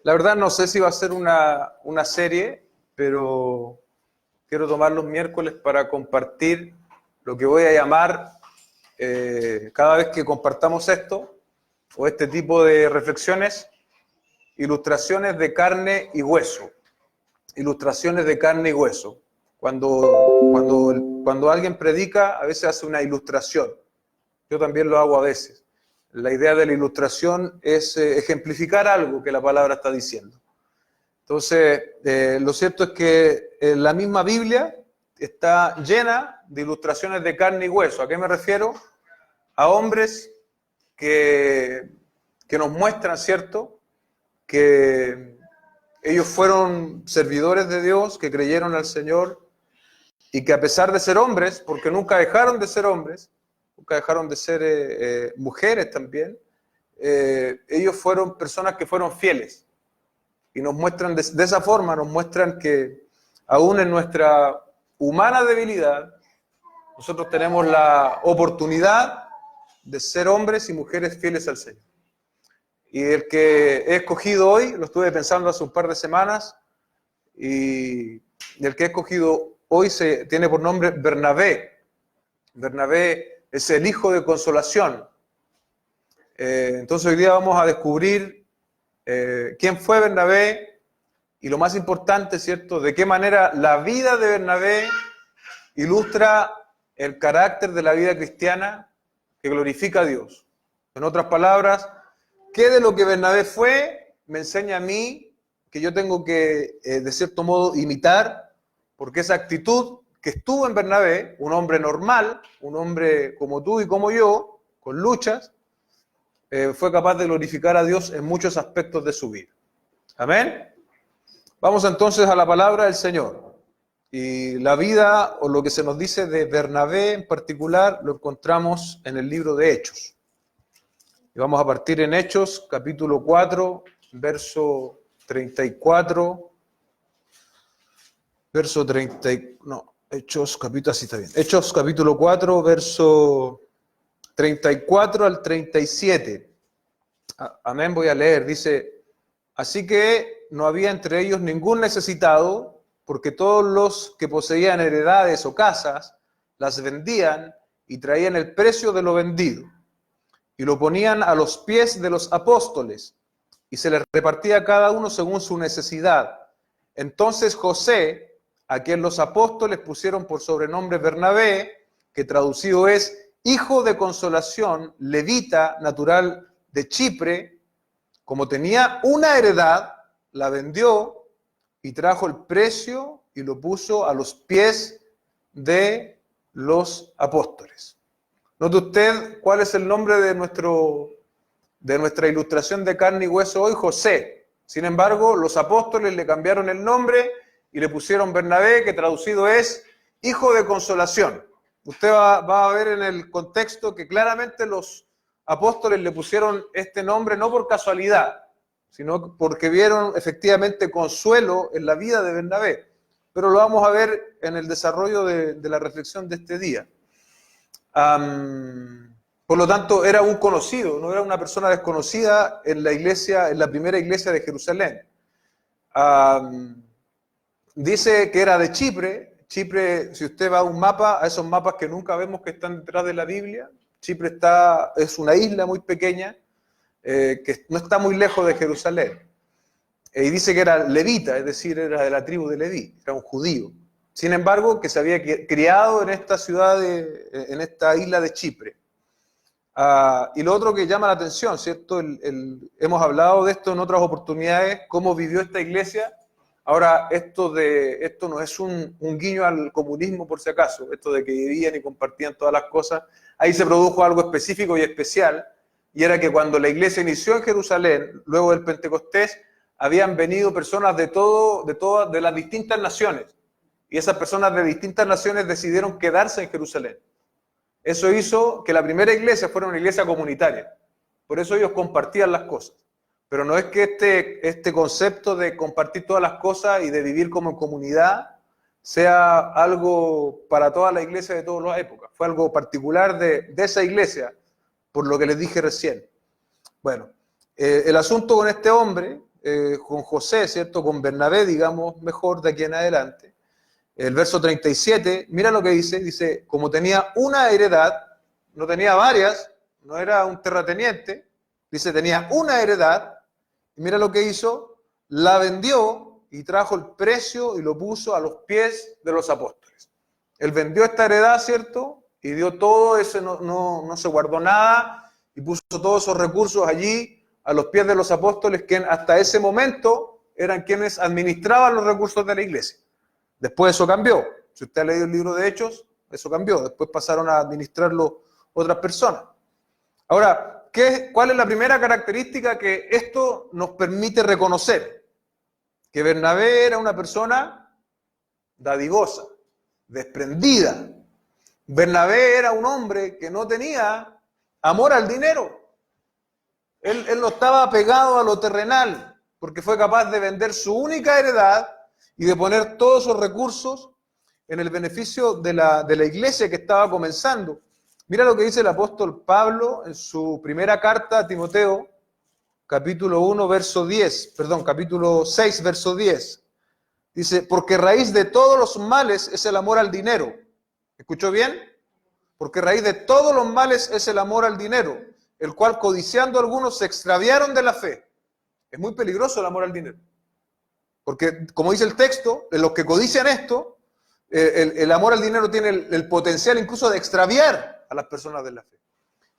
La verdad no sé si va a ser una serie, pero quiero tomar los miércoles para compartir lo que voy a llamar, cada vez que compartamos esto, o este tipo de reflexiones, ilustraciones de carne y hueso. Ilustraciones de carne y hueso. Cuando alguien predica, a veces hace una ilustración. Yo también lo hago a veces. La idea de la ilustración es ejemplificar algo que la palabra está diciendo. Entonces, lo cierto es que la misma Biblia está llena de ilustraciones de carne y hueso. ¿A qué me refiero? A hombres que nos muestran, ¿cierto?, que ellos fueron servidores de Dios, que creyeron al Señor y que a pesar de ser hombres, porque nunca dejaron de ser hombres, nunca dejaron de ser mujeres también, ellos fueron personas que fueron fieles. Y nos muestran, de esa forma, nos muestran que aún en nuestra humana debilidad, nosotros tenemos la oportunidad de ser hombres y mujeres fieles al Señor. Y el que he escogido hoy, lo estuve pensando hace un par de semanas, y el que he escogido hoy tiene por nombre Bernabé. Bernabé es el hijo de consolación. Entonces hoy día vamos a descubrir quién fue Bernabé y lo más importante, ¿cierto?, de qué manera la vida de Bernabé ilustra el carácter de la vida cristiana que glorifica a Dios. En otras palabras, ¿qué de lo que Bernabé fue me enseña a mí que yo tengo que, de cierto modo, imitar? Porque esa actitud que estuvo en Bernabé, un hombre normal, un hombre como tú y como yo, con luchas, fue capaz de glorificar a Dios en muchos aspectos de su vida. Amén. Vamos entonces a la palabra del Señor. Y la vida, o lo que se nos dice de Bernabé en particular, lo encontramos en el libro de Hechos. Y vamos a partir en Hechos, capítulo 4, verso 34. Verso 30, no, Hechos, capítulo, así está bien. Hechos, capítulo 4, verso 34 al 37. Amén, voy a leer. Dice: así que no había entre ellos ningún necesitado, porque todos los que poseían heredades o casas las vendían y traían el precio de lo vendido y lo ponían a los pies de los apóstoles, y se les repartía a cada uno según su necesidad. Entonces José, a quien los apóstoles pusieron por sobrenombre Bernabé, que traducido es hijo de consolación, levita, natural de Chipre, como tenía una heredad, la vendió y trajo el precio y lo puso a los pies de los apóstoles. ¿Note usted cuál es el nombre de nuestra ilustración de carne y hueso hoy? José. Sin embargo, los apóstoles le cambiaron el nombre y le pusieron Bernabé, que traducido es hijo de consolación. Usted va a ver en el contexto que claramente los apóstoles le pusieron este nombre no por casualidad, sino porque vieron efectivamente consuelo en la vida de Bernabé. Pero lo vamos a ver en el desarrollo de la reflexión de este día. Por lo tanto, era un conocido, no era una persona desconocida en la iglesia, en la primera iglesia de Jerusalén. Dice que era de Chipre. Chipre, si usted va a un mapa, a esos mapas que nunca vemos que están detrás de la Biblia, Chipre es una isla muy pequeña, que no está muy lejos de Jerusalén. Y dice que era levita, es decir, era de la tribu de Leví, era un judío. Sin embargo, que se había criado en esta ciudad, en esta isla de Chipre. Y lo otro que llama la atención, ¿cierto? Hemos hablado de esto en otras oportunidades, cómo vivió esta iglesia. Ahora, esto no es un guiño al comunismo, por si acaso, esto de que vivían y compartían todas las cosas. Ahí se produjo algo específico y especial, y era que cuando la iglesia inició en Jerusalén, luego del Pentecostés, habían venido personas de las distintas naciones, y esas personas de distintas naciones decidieron quedarse en Jerusalén. Eso hizo que la primera iglesia fuera una iglesia comunitaria. Por eso ellos compartían las cosas. Pero no es que este concepto de compartir todas las cosas y de vivir como en comunidad sea algo para toda la iglesia de todas las épocas. Fue algo particular de esa iglesia, por lo que les dije recién. Bueno, el asunto con este hombre, con José, ¿cierto? Con Bernabé, digamos, mejor de aquí en adelante. El verso 37, mira lo que dice, como tenía una heredad, no tenía varias, no era un terrateniente, dice, tenía una heredad, y mira lo que hizo, la vendió y trajo el precio y lo puso a los pies de los apóstoles. Él vendió esta heredad, ¿cierto? Y dio todo, ese no se guardó nada, y puso todos esos recursos allí a los pies de los apóstoles, que hasta ese momento eran quienes administraban los recursos de la iglesia. Después eso cambió. Si usted ha leído el libro de Hechos, eso cambió. Después pasaron a administrarlo otras personas. Ahora, ¿cuál es la primera característica que esto nos permite reconocer? Que Bernabé era una persona dadivosa, desprendida. Bernabé era un hombre que no tenía amor al dinero. Él no estaba apegado a lo terrenal, porque fue capaz de vender su única heredad y de poner todos esos recursos en el beneficio de la iglesia que estaba comenzando. Mira lo que dice el apóstol Pablo en su primera carta a Timoteo, capítulo 6, verso 10. Dice, porque raíz de todos los males es el amor al dinero. ¿Escuchó bien? Porque raíz de todos los males es el amor al dinero, el cual codiciando algunos se extraviaron de la fe. Es muy peligroso el amor al dinero. Porque, como dice el texto, los que codician esto, el amor al dinero tiene el potencial incluso de extraviar a las personas de la fe.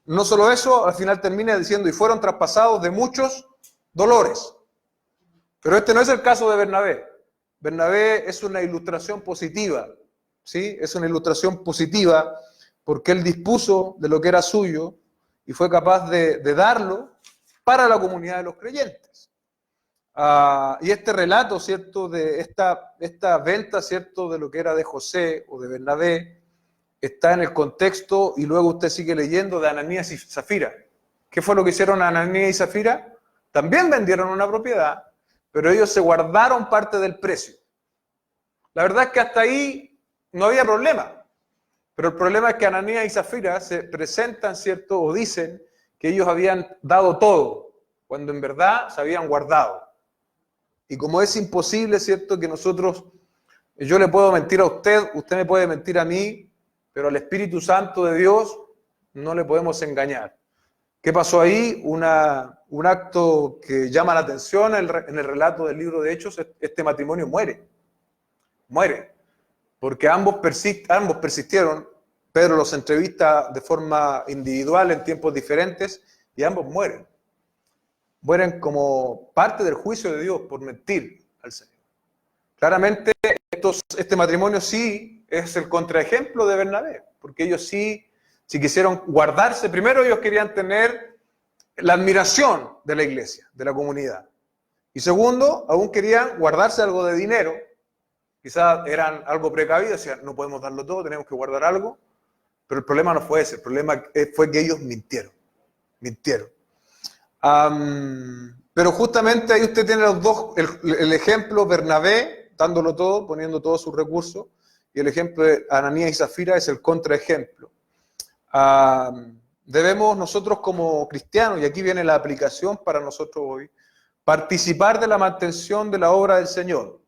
No solo eso, al final termina diciendo, y fueron traspasados de muchos dolores. Pero este no es el caso de Bernabé. Bernabé es una ilustración positiva, ¿sí? Es una ilustración positiva porque él dispuso de lo que era suyo y fue capaz de darlo para la comunidad de los creyentes. Y este relato, ¿cierto?, de esta venta, ¿cierto?, de lo que era de José o de Bernabé, está en el contexto, y luego usted sigue leyendo, de Ananías y Zafira. ¿Qué fue lo que hicieron Ananías y Zafira? También vendieron una propiedad, pero ellos se guardaron parte del precio. La verdad es que hasta ahí no había problema, pero el problema es que Ananías y Zafira se presentan, ¿cierto?, o dicen que ellos habían dado todo, cuando en verdad se habían guardado. Y como es imposible, ¿cierto?, que yo le puedo mentir a usted me puede mentir a mí, pero al Espíritu Santo de Dios no le podemos engañar. ¿Qué pasó ahí? Un acto que llama la atención en el relato del libro de Hechos. Este matrimonio muere, porque ambos persistieron. Pedro los entrevista de forma individual en tiempos diferentes y ambos mueren. Mueren como parte del juicio de Dios por mentir al Señor. Claramente este matrimonio sí es el contraejemplo de Bernabé, porque ellos sí quisieron guardarse. Primero ellos querían tener la admiración de la iglesia, de la comunidad. Y segundo, aún querían guardarse algo de dinero. Quizás eran algo precavidos, decían, no podemos darlo todo, tenemos que guardar algo. Pero el problema no fue ese, el problema fue que ellos mintieron. Pero justamente ahí usted tiene los dos, el ejemplo Bernabé, dándolo todo, poniendo todos sus recursos, y el ejemplo de Ananías y Zafira es el contraejemplo. Debemos nosotros como cristianos, y aquí viene la aplicación para nosotros hoy, participar de la mantención de la obra del Señor.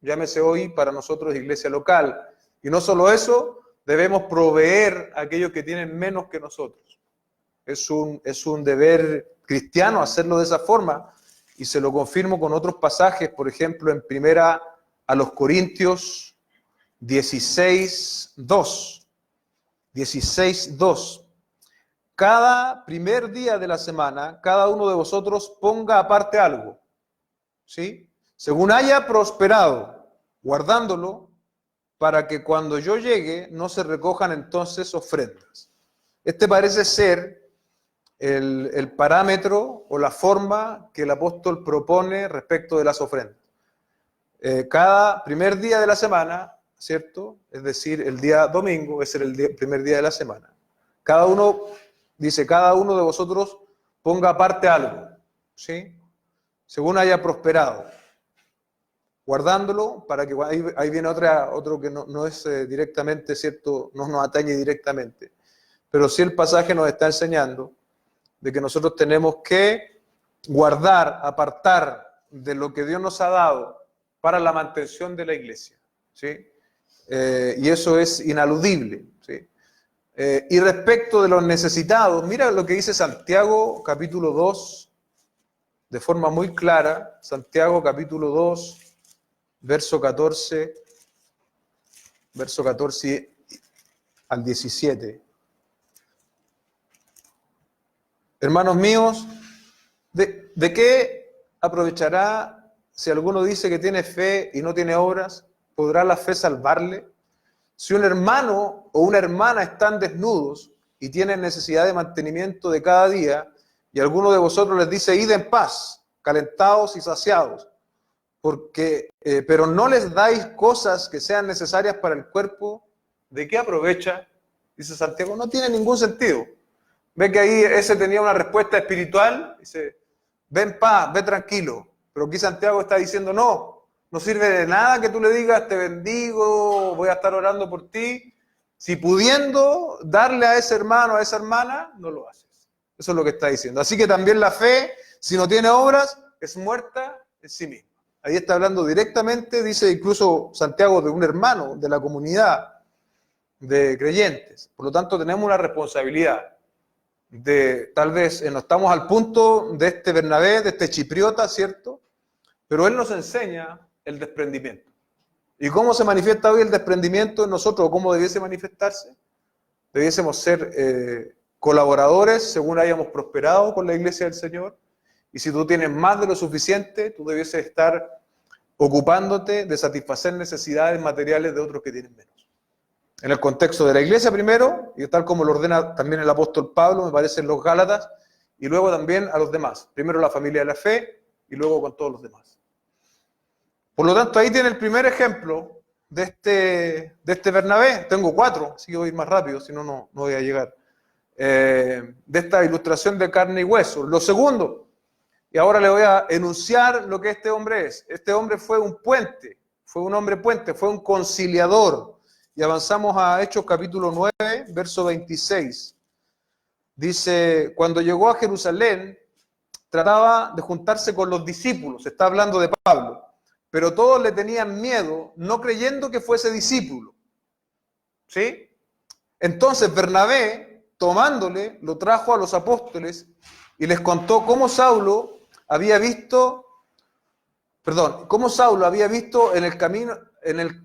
Llámese hoy para nosotros iglesia local. Y no solo eso, debemos proveer a aquellos que tienen menos que nosotros. Es un deber cristiano hacerlo de esa forma, y se lo confirmo con otros pasajes, por ejemplo, en primera a los Corintios 16:2. 16:2. Cada primer día de la semana, cada uno de vosotros ponga aparte algo, ¿sí?, según haya prosperado, guardándolo, para que cuando yo llegue no se recojan entonces ofrendas. Este parece ser el parámetro o la forma que el apóstol propone respecto de las ofrendas. Cada primer día de la semana, ¿cierto?, es decir, el día domingo es el primer día de la semana. Cada uno de vosotros ponga aparte algo, ¿sí?, según haya prosperado, guardándolo, para que ahí viene otro que no es directamente, ¿cierto?, no nos atañe directamente, pero sí el pasaje nos está enseñando de que nosotros tenemos que guardar, apartar de lo que Dios nos ha dado para la mantención de la iglesia, ¿sí? Y eso es inaludible, ¿sí? Y respecto de los necesitados, mira lo que dice Santiago capítulo 2, de forma muy clara. Santiago capítulo 2, verso 14 al 17. Hermanos míos, ¿de qué aprovechará si alguno dice que tiene fe y no tiene obras? ¿Podrá la fe salvarle? Si un hermano o una hermana están desnudos y tienen necesidad de mantenimiento de cada día, y alguno de vosotros les dice, id en paz, calentados y saciados, pero no les dais cosas que sean necesarias para el cuerpo, ¿de qué aprovecha? Dice Santiago, no tiene ningún sentido. Ve que ahí ese tenía una respuesta espiritual, dice, ve en paz, ve tranquilo. Pero aquí Santiago está diciendo, no sirve de nada que tú le digas, te bendigo, voy a estar orando por ti, si pudiendo darle a ese hermano, a esa hermana, no lo haces. Eso es lo que está diciendo. Así que también la fe, si no tiene obras, es muerta en sí misma. Ahí está hablando directamente, dice incluso Santiago, de un hermano de la comunidad de creyentes. Por lo tanto, tenemos una responsabilidad de, tal vez, no estamos al punto de este Bernabé, de este chipriota, ¿cierto? Pero él nos enseña el desprendimiento. ¿Y cómo se manifiesta hoy el desprendimiento en nosotros? ¿Cómo debiese manifestarse? Debiésemos ser colaboradores según hayamos prosperado con la iglesia del Señor. Y si tú tienes más de lo suficiente, tú debieses estar ocupándote de satisfacer necesidades materiales de otros que tienen menos. En el contexto de la iglesia primero, y tal como lo ordena también el apóstol Pablo, me parece en los Gálatas, y luego también a los demás. Primero la familia de la fe, y luego con todos los demás. Por lo tanto, ahí tiene el primer ejemplo de este Bernabé. Tengo 4, así que voy a ir más rápido, si no, no voy a llegar. De esta ilustración de carne y hueso. Lo segundo, y ahora le voy a enunciar lo que este hombre es. Este hombre fue un puente, fue un hombre puente, fue un conciliador. Y avanzamos a Hechos capítulo 9, verso 26. Dice, cuando llegó a Jerusalén, trataba de juntarse con los discípulos, está hablando de Pablo, pero todos le tenían miedo, no creyendo que fuese discípulo. ¿Sí? Entonces Bernabé, tomándole, lo trajo a los apóstoles y les contó cómo Saulo había visto en el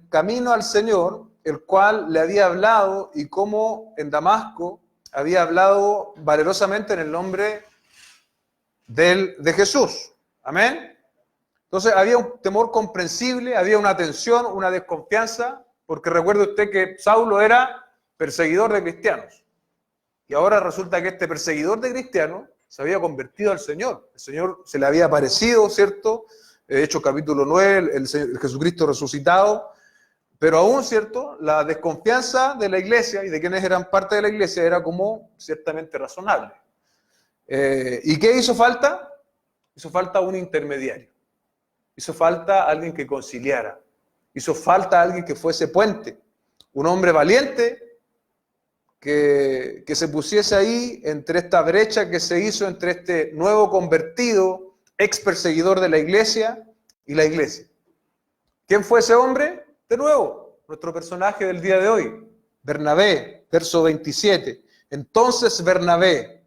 camino al Señor, el cual le había hablado, y cómo en Damasco había hablado valerosamente en el nombre de Jesús. Amén. Entonces había un temor comprensible, había una tensión, una desconfianza, porque recuerde usted que Saulo era perseguidor de cristianos. Y ahora resulta que este perseguidor de cristianos se había convertido al Señor. El Señor se le había aparecido, ¿cierto? Hechos capítulo 9, el Jesucristo resucitado. Pero aún, ¿cierto? La desconfianza de la iglesia y de quienes eran parte de la iglesia era como ciertamente razonable. ¿Y qué hizo falta? Hizo falta un intermediario. Hizo falta alguien que conciliara. Hizo falta alguien que fuese puente. Un hombre valiente que se pusiese ahí entre esta brecha que se hizo entre este nuevo convertido, ex perseguidor de la iglesia y la iglesia. ¿Quién fue ese hombre? De nuevo, nuestro personaje del día de hoy, Bernabé, verso 27. Entonces Bernabé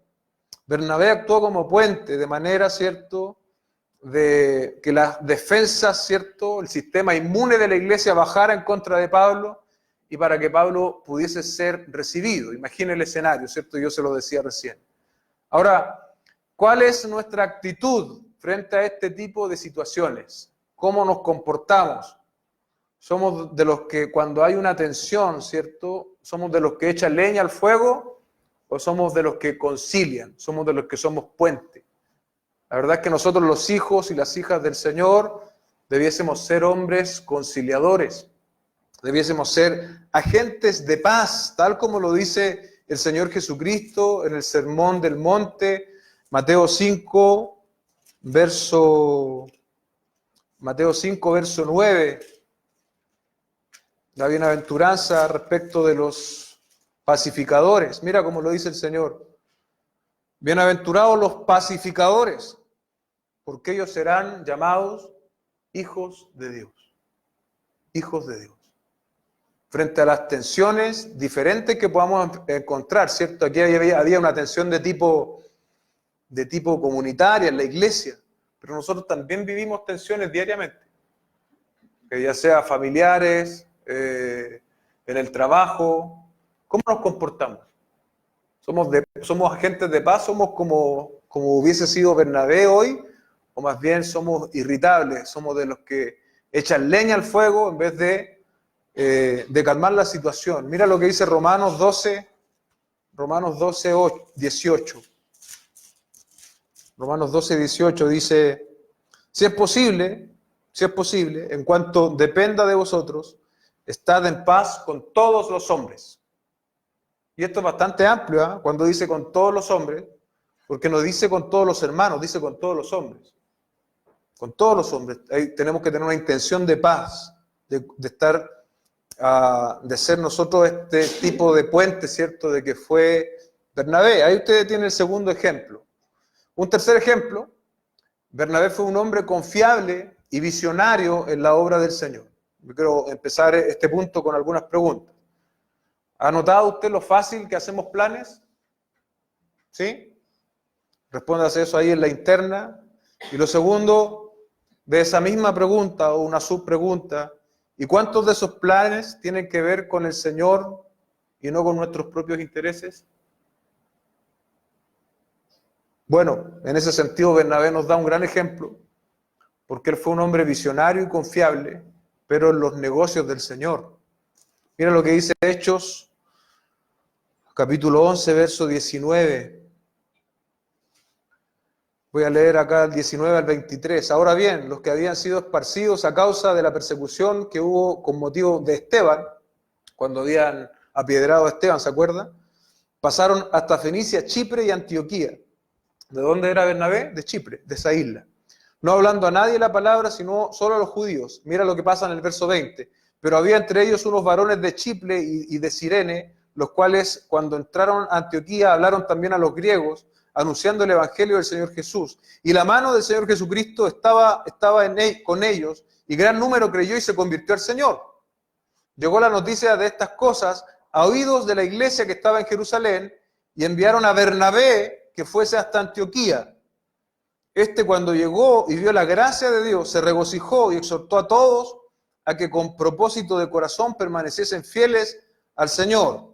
actuó como puente de manera, ¿cierto?, de que las defensas, ¿cierto?, el sistema inmune de la iglesia bajara en contra de Pablo y para que Pablo pudiese ser recibido. Imagine el escenario, ¿cierto? Yo se lo decía recién. Ahora, ¿cuál es nuestra actitud frente a este tipo de situaciones? ¿Cómo nos comportamos? Somos de los que cuando hay una tensión, ¿cierto? ¿Somos de los que echan leña al fuego o somos de los que concilian? ¿Somos de los que somos puente? La verdad es que nosotros los hijos y las hijas del Señor debiésemos ser hombres conciliadores, debiésemos ser agentes de paz, tal como lo dice el Señor Jesucristo en el Sermón del Monte, Mateo 5, verso 9. La bienaventuranza respecto de los pacificadores. Mira cómo lo dice el Señor. Bienaventurados los pacificadores, porque ellos serán llamados hijos de Dios. Hijos de Dios. Frente a las tensiones diferentes que podamos encontrar, ¿cierto? Aquí había una tensión de tipo comunitaria en la iglesia, pero nosotros también vivimos tensiones diariamente, que ya sea familiares, en el trabajo. ¿Cómo nos comportamos? ¿Somos agentes de paz? ¿Somos como hubiese sido Bernabé hoy? ¿O más bien somos irritables? ¿Somos de los que echan leña al fuego en vez de calmar la situación? Mira lo que dice Romanos 12, 18. Romanos 12, 18 dice, si es posible, en cuanto dependa de vosotros, estad en paz con todos los hombres. Y esto es bastante amplio, ¿eh? Cuando dice con todos los hombres, porque no dice con todos los hermanos, dice con todos los hombres. Con todos los hombres. Ahí tenemos que tener una intención de paz, de estar, de ser nosotros este tipo de puente, ¿cierto? De que fue Bernabé. Ahí ustedes tienen el segundo ejemplo. Un tercer ejemplo, Bernabé fue un hombre confiable y visionario en la obra del Señor. Yo quiero empezar este punto con algunas preguntas. ¿Ha notado usted lo fácil que hacemos planes? ¿Sí? Respóndase eso ahí en la interna. Y lo segundo, de esa misma pregunta o una subpregunta, ¿y cuántos de esos planes tienen que ver con el Señor y no con nuestros propios intereses? Bueno, en ese sentido Bernabé nos da un gran ejemplo, porque él fue un hombre visionario y confiable, pero en los negocios del Señor. Mira lo que dice Hechos, capítulo 11, verso 19. Voy a leer acá el 19 al 23. Ahora bien, los que habían sido esparcidos a causa de la persecución que hubo con motivo de Esteban, cuando habían apiedrado a Esteban, ¿se acuerdan? Pasaron hasta Fenicia, Chipre y Antioquía. ¿De dónde era Bernabé? De Chipre, de esa isla. No hablando a nadie la palabra, sino solo a los judíos. Mira lo que pasa en el verso 20. Pero había entre ellos unos varones de Chipre y de Cirene, los cuales cuando entraron a Antioquía hablaron también a los griegos, anunciando el evangelio del Señor Jesús. Y la mano del Señor Jesucristo estaba con ellos, y gran número creyó y se convirtió al Señor. Llegó la noticia de estas cosas a oídos de la iglesia que estaba en Jerusalén, y enviaron a Bernabé que fuese hasta Antioquía. Este, cuando llegó y vio la gracia de Dios, se regocijó y exhortó a todos a que con propósito de corazón permaneciesen fieles al Señor.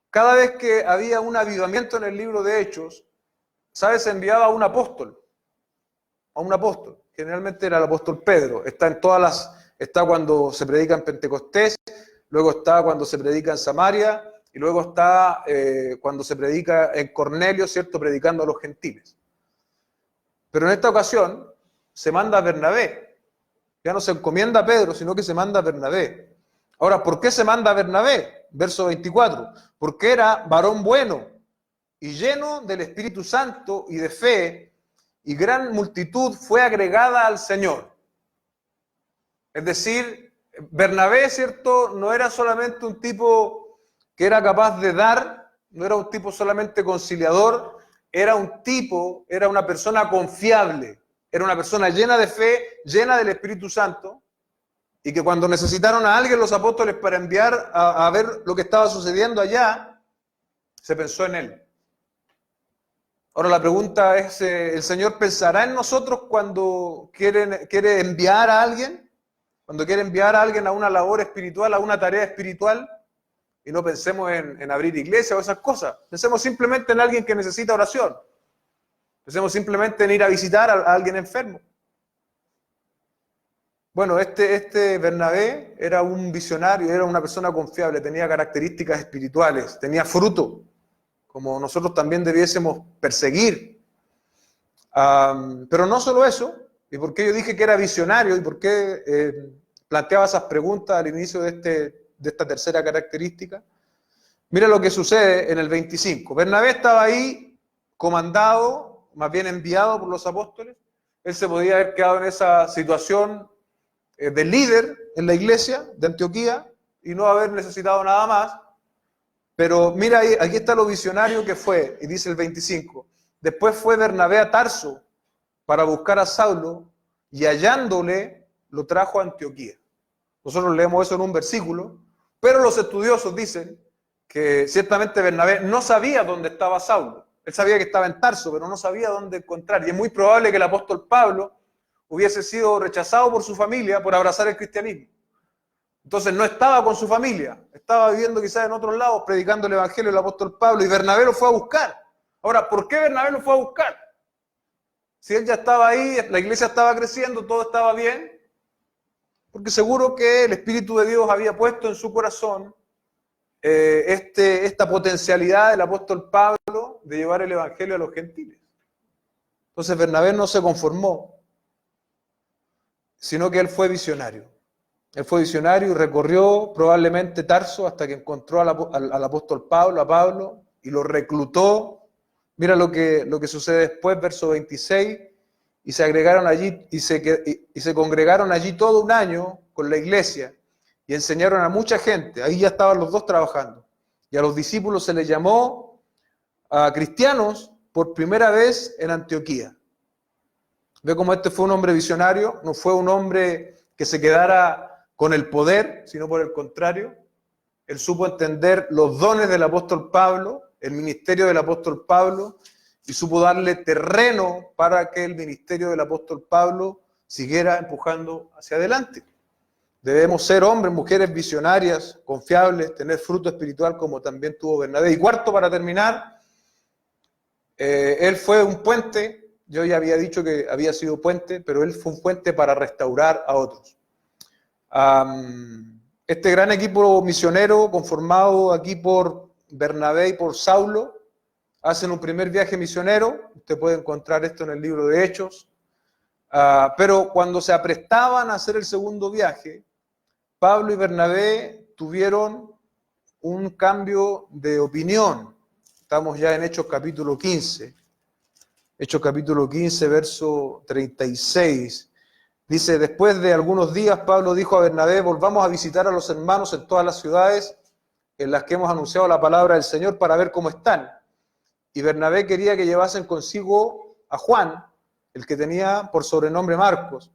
Cada vez que había un avivamiento en el libro de Hechos, ¿sabes? Se enviaba a un apóstol. Generalmente era el apóstol Pedro. Está cuando se predica en Pentecostés, luego está cuando se predica en Samaria, y luego está cuando se predica en Cornelio, ¿cierto? Predicando a los gentiles. Pero en esta ocasión se manda a Bernabé. Ya no se encomienda a Pedro, sino que se manda a Bernabé. Ahora, ¿por qué se manda a Bernabé? Verso 24. Porque era varón bueno y lleno del Espíritu Santo y de fe, y gran multitud fue agregada al Señor. Es decir, Bernabé, ¿cierto? No era solamente un tipo que era capaz de dar, no era un tipo solamente conciliador, era una persona confiable, era una persona llena de fe, llena del Espíritu Santo, y que cuando necesitaron a alguien los apóstoles para enviar a ver lo que estaba sucediendo allá, se pensó en él. Ahora la pregunta es, ¿el Señor pensará en nosotros cuando quiere enviar a alguien? Cuando quiere enviar a alguien a una labor espiritual, a una tarea espiritual, y no pensemos en abrir iglesia o esas cosas. Pensemos simplemente en alguien que necesita oración. Pensemos simplemente en ir a visitar a alguien enfermo. Bueno, este Bernabé era un visionario, era una persona confiable, tenía características espirituales, tenía fruto, como nosotros también debiésemos perseguir. Pero no solo eso, y por qué yo dije que era visionario, y por qué planteaba esas preguntas al inicio de esta tercera característica. Mira lo que sucede en el 25. Bernabé estaba ahí comandado, más bien enviado por los apóstoles. Él se podía haber quedado en esa situación de líder en la iglesia de Antioquía y no haber necesitado nada más. Pero mira ahí, aquí está lo visionario que fue, y dice el 25. Después fue Bernabé a Tarso para buscar a Saulo y hallándole lo trajo a Antioquía. Nosotros leemos eso en un versículo, pero los estudiosos dicen que ciertamente Bernabé no sabía dónde estaba Saulo. Él sabía que estaba en Tarso, pero no sabía dónde encontrar. Y es muy probable que el apóstol Pablo hubiese sido rechazado por su familia por abrazar el cristianismo. Entonces no estaba con su familia, estaba viviendo quizás en otros lados, predicando el evangelio del apóstol Pablo, y Bernabé lo fue a buscar. Ahora, ¿por qué Bernabé lo fue a buscar? Si él ya estaba ahí, la iglesia estaba creciendo, todo estaba bien, porque seguro que el Espíritu de Dios había puesto en su corazón esta potencialidad del apóstol Pablo de llevar el evangelio a los gentiles. Entonces Bernabé no se conformó, sino que él fue visionario. Él fue visionario y recorrió probablemente Tarso hasta que encontró al apóstol Pablo, a Pablo, y lo reclutó. Mira lo que sucede después, verso 26, y se agregaron allí, y se congregaron allí todo un año con la iglesia, y enseñaron a mucha gente. Ahí ya estaban los dos trabajando. Y a los discípulos se les llamó a cristianos por primera vez en Antioquía. Ve cómo este fue un hombre visionario, no fue un hombre que se quedara con el poder, sino por el contrario, él supo entender los dones del apóstol Pablo, el ministerio del apóstol Pablo, y supo darle terreno para que el ministerio del apóstol Pablo siguiera empujando hacia adelante. Debemos ser hombres, mujeres visionarias, confiables, tener fruto espiritual como también tuvo Bernabé. Y cuarto, para terminar, él fue un puente. Yo ya había dicho que había sido puente, pero él fue un puente para restaurar a otros. Este gran equipo misionero conformado aquí por Bernabé y por Saulo hacen un primer viaje misionero. Usted puede encontrar esto en el libro de Hechos. Pero cuando se aprestaban a hacer el segundo viaje, Pablo y Bernabé tuvieron un cambio de opinión. Estamos ya en Hechos capítulo 15. Hechos capítulo 15, verso 36. Dice, después de algunos días, Pablo dijo a Bernabé, volvamos a visitar a los hermanos en todas las ciudades en las que hemos anunciado la palabra del Señor para ver cómo están. Y Bernabé quería que llevasen consigo a Juan, el que tenía por sobrenombre Marcos,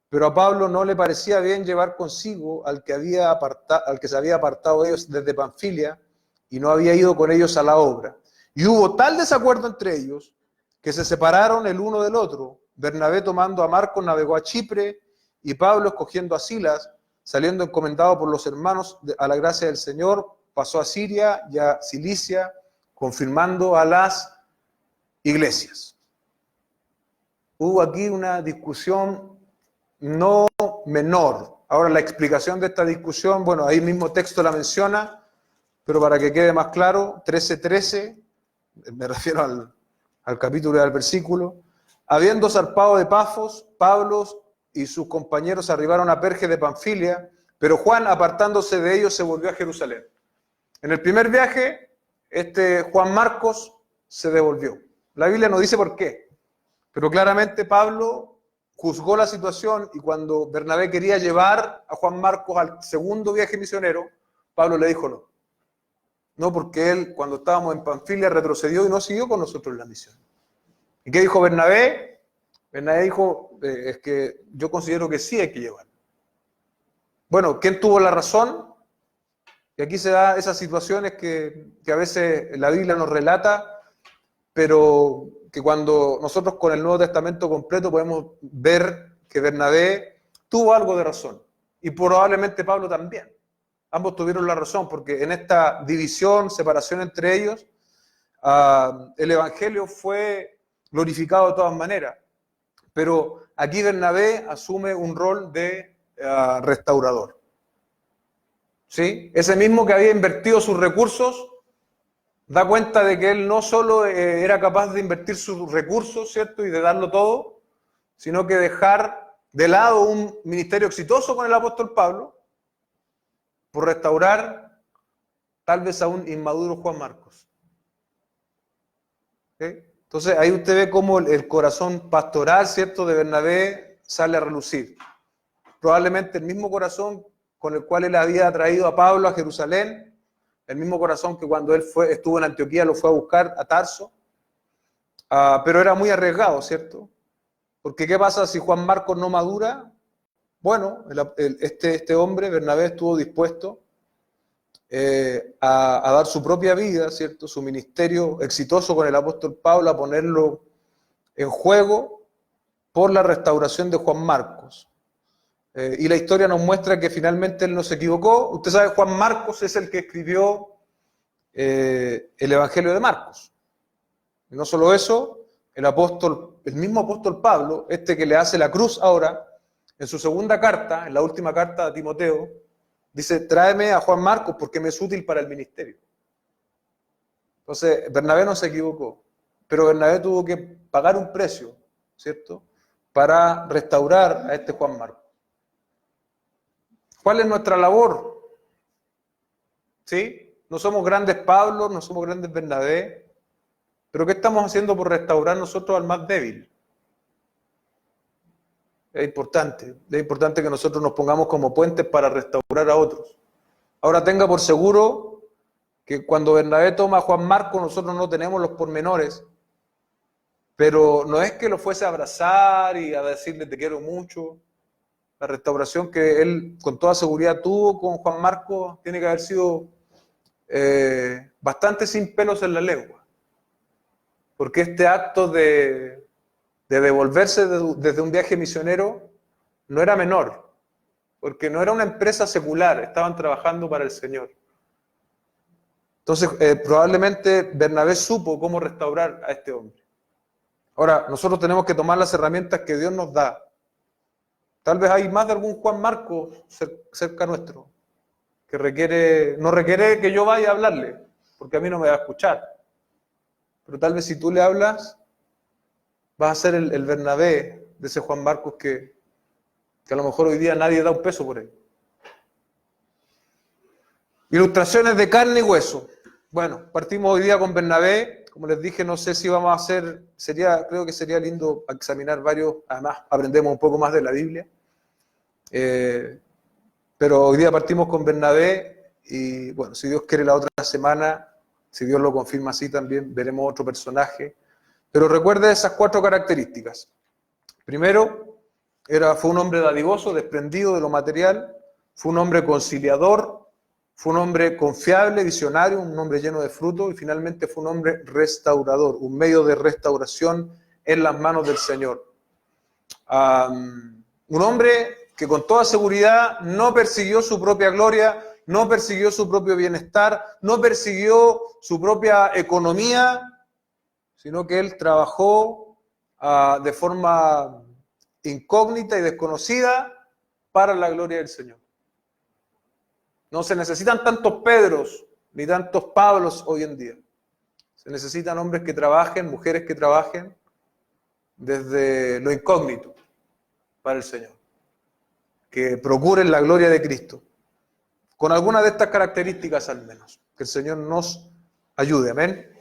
pero a Pablo no le parecía bien llevar consigo al que se había apartado de ellos desde Panfilia y no había ido con ellos a la obra. Y hubo tal desacuerdo entre ellos que se separaron el uno del otro. Bernabé, tomando a Marcos, navegó a Chipre, y Pablo, escogiendo a Silas, saliendo encomendado por los hermanos a la gracia del Señor, pasó a Siria y a Cilicia, confirmando a las iglesias. Hubo aquí una discusión no menor. Ahora, la explicación de esta discusión, bueno, ahí mismo texto la menciona, pero para que quede más claro, 13:13, me refiero al capítulo y al versículo. Habiendo zarpado de Pafos, Pablo y sus compañeros arribaron a Perge de Panfilia, pero Juan, apartándose de ellos, se volvió a Jerusalén. En el primer viaje, Juan Marcos se devolvió. La Biblia no dice por qué, pero claramente Pablo juzgó la situación, y cuando Bernabé quería llevar a Juan Marcos al segundo viaje misionero, Pablo le dijo no. No, porque él, cuando estábamos en Panfilia, retrocedió y no siguió con nosotros en la misión. ¿Y qué dijo Bernabé? Bernabé dijo, es que yo considero que sí hay que llevarlo. Bueno, ¿quién tuvo la razón? Y aquí se da esas situaciones que a veces la Biblia nos relata, pero que cuando nosotros con el Nuevo Testamento completo podemos ver que Bernabé tuvo algo de razón. Y probablemente Pablo también. Ambos tuvieron la razón, porque en esta división, separación entre ellos, el Evangelio fue glorificado de todas maneras. Pero aquí Bernabé asume un rol de restaurador. ¿Sí? Ese mismo que había invertido sus recursos, da cuenta de que él no solo era capaz de invertir sus recursos, ¿cierto? Y de darlo todo, sino que dejar de lado un ministerio exitoso con el apóstol Pablo por restaurar tal vez a un inmaduro Juan Marcos. ¿Sí? Entonces ahí usted ve cómo el corazón pastoral, ¿cierto?, de Bernabé sale a relucir. Probablemente el mismo corazón con el cual él había traído a Pablo a Jerusalén, el mismo corazón que cuando él estuvo en Antioquía lo fue a buscar a Tarso. Pero era muy arriesgado, ¿cierto? Porque ¿qué pasa si Juan Marcos no madura? Bueno, este hombre, Bernabé, estuvo dispuesto a dar su propia vida, ¿cierto? Su ministerio exitoso con el apóstol Pablo, a ponerlo en juego por la restauración de Juan Marcos. Y la historia nos muestra que finalmente él no se equivocó. Usted sabe, Juan Marcos es el que escribió el Evangelio de Marcos. Y no solo eso, el mismo apóstol Pablo, este que le hace la cruz ahora, en su segunda carta, en la última carta a Timoteo, dice, tráeme a Juan Marcos porque me es útil para el ministerio. Entonces, Bernabé no se equivocó, pero Bernabé tuvo que pagar un precio, ¿cierto?, para restaurar a este Juan Marcos. ¿Cuál es nuestra labor? ¿Sí? No somos grandes Pablo, no somos grandes Bernabé, pero ¿qué estamos haciendo por restaurar nosotros al más débil? Es importante que nosotros nos pongamos como puentes para restaurar a otros. Ahora tenga por seguro que cuando Bernabé toma a Juan Marcos, nosotros no tenemos los pormenores, pero no es que lo fuese a abrazar y a decirle te quiero mucho. La restauración que él con toda seguridad tuvo con Juan Marcos tiene que haber sido bastante sin pelos en la lengua, porque este acto de devolverse desde un viaje misionero no era menor, porque no era una empresa secular, estaban trabajando para el Señor. Entonces, probablemente Bernabé supo cómo restaurar a este hombre. Ahora, nosotros tenemos que tomar las herramientas que Dios nos da. Tal vez hay más de algún Juan Marcos cerca nuestro, que no requiere que yo vaya a hablarle, porque a mí no me va a escuchar. Pero tal vez si tú le hablas, vas a ser el Bernabé de ese Juan Marcos que a lo mejor hoy día nadie da un peso por él. Ilustraciones de carne y hueso. Bueno, partimos hoy día con Bernabé. Como les dije, no sé si vamos a hacer, creo que sería lindo examinar varios, además aprendemos un poco más de la Biblia. Pero hoy día partimos con Bernabé y bueno, si Dios quiere la otra semana, si Dios lo confirma así también, veremos otro personaje. Pero recuerde esas 4 características. Primero, fue un hombre dadivoso, desprendido de lo material, fue un hombre conciliador, fue un hombre confiable, visionario, un hombre lleno de fruto y finalmente fue un hombre restaurador, un medio de restauración en las manos del Señor. Un hombre que con toda seguridad no persiguió su propia gloria, no persiguió su propio bienestar, no persiguió su propia economía, sino que él trabajó de forma incógnita y desconocida para la gloria del Señor. No se necesitan tantos Pedros ni tantos Pablos hoy en día. Se necesitan hombres que trabajen, mujeres que trabajen desde lo incógnito para el Señor, que procuren la gloria de Cristo, con alguna de estas características al menos. Que el Señor nos ayude, amén.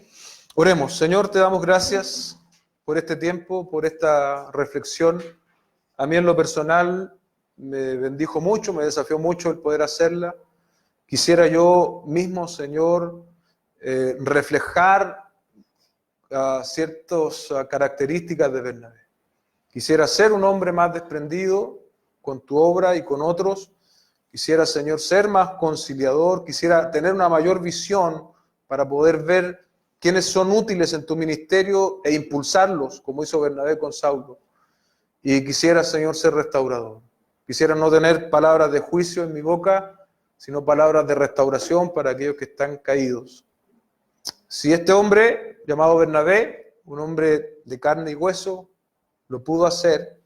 Oremos. Señor, te damos gracias por este tiempo, por esta reflexión. A mí en lo personal me bendijo mucho, me desafió mucho el poder hacerla. Quisiera yo mismo, Señor, reflejar ciertas características de Bernabé. Quisiera ser un hombre más desprendido con tu obra y con otros. Quisiera, Señor, ser más conciliador. Quisiera tener una mayor visión para poder ver quiénes son útiles en tu ministerio e impulsarlos, como hizo Bernabé con Saulo. Y quisiera, Señor, ser restaurador. Quisiera no tener palabras de juicio en mi boca, sino palabras de restauración para aquellos que están caídos. Si este hombre, llamado Bernabé, un hombre de carne y hueso, lo pudo hacer,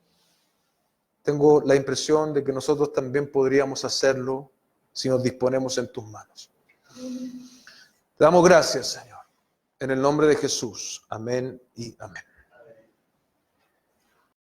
tengo la impresión de que nosotros también podríamos hacerlo si nos disponemos en tus manos. Te damos gracias, Señor, en el nombre de Jesús. Amén y amén.